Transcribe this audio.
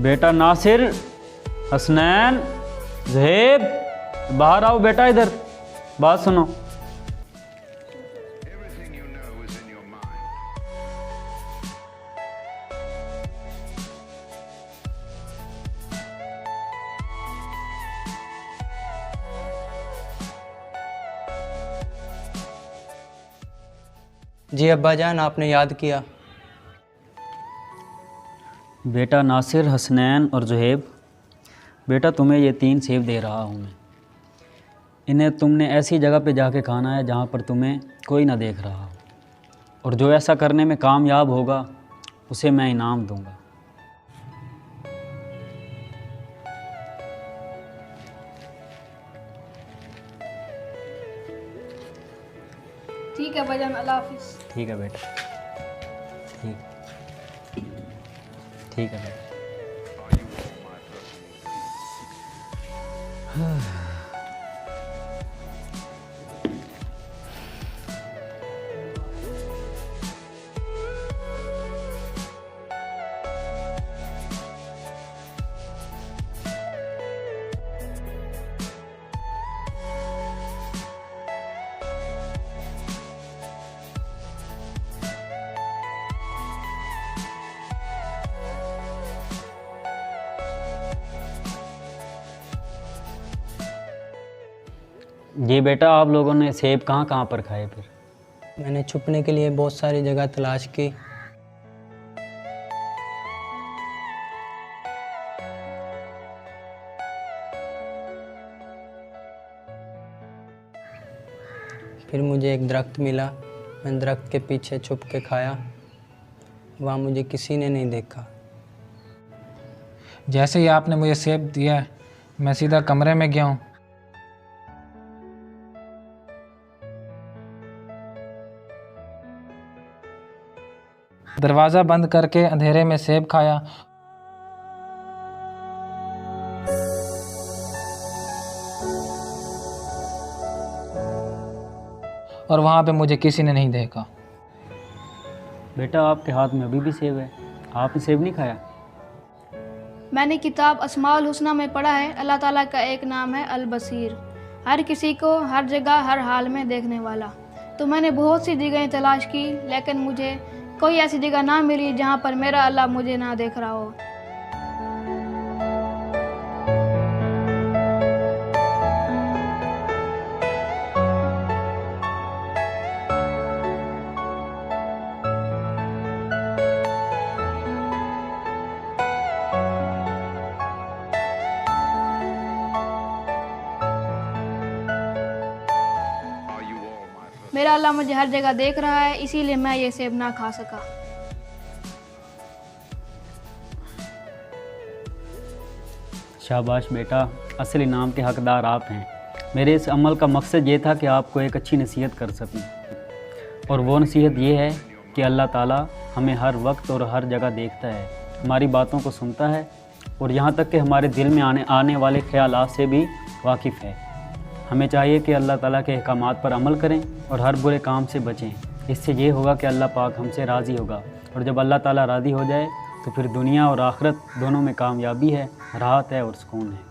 बेटा नासिर, हसनैन, ज़हेब, बाहर आओ बेटा, इधर बात सुनो। जी अब्बा जान, आपने याद किया। बेटा नासिर, हसनैन और ज़हेब, बेटा तुम्हें ये 3 सेब दे रहा हूँ मैं। इन्हें तुमने ऐसी जगह पे जाके खाना है जहाँ पर तुम्हें कोई ना देख रहा हो, और जो ऐसा करने में कामयाब होगा उसे मैं इनाम दूँगा। ठीक है भाईजान, अल्लाह हाफिज़। ठीक है बेटा, ठीक है बेटा। जी बेटा, आप लोगों ने सेब कहाँ कहाँ पर खाए फिर? मैंने छुपने के लिए बहुत सारी जगह तलाश की। फिर मुझे एक दरख्त मिला, मैं दरख्त के पीछे छुप के खाया। वहाँ मुझे किसी ने नहीं देखा। जैसे ही आपने मुझे सेब दिया, मैं सीधा कमरे में गया हूँ। दरवाज़ा बंद करके अंधेरे में सेब खाया, और वहाँ पे मुझे किसी ने नहीं देखा। बेटा आपके हाथ में अभी भी सेब है, आपने सेब नहीं खाया? मैंने किताब अस्माउल हुस्ना में पढ़ा है, अल्लाह ताला का एक नाम है अल बसीर, हर किसी को हर जगह हर हाल में देखने वाला। तो मैंने बहुत सी जगहें तलाश की, लेकिन मुझे कोई ऐसी जगह ना मिली जहाँ पर मेरा अल्लाह मुझे ना देख रहा हो। मेरा अल्लाह मुझे हर जगह देख रहा है, इसीलिए मैं ये सेब ना खा सका। शाबाश बेटा, असल इनाम के हकदार आप हैं। मेरे इस अमल का मकसद ये था कि आपको एक अच्छी नसीहत कर सकूं, और वो नसीहत ये है कि अल्लाह ताला हमें हर वक्त और हर जगह देखता है, हमारी बातों को सुनता है, और यहाँ तक कि हमारे दिल में आने वाले ख्यालात से भी वाकिफ़ है। हमें चाहिए कि अल्लाह ताला के अहकामात पर अमल करें और हर बुरे काम से बचें। इससे ये होगा कि अल्लाह पाक हमसे राज़ी होगा, और जब अल्लाह ताला राज़ी हो जाए तो फिर दुनिया और आखिरत दोनों में कामयाबी है, राहत है और सुकून है।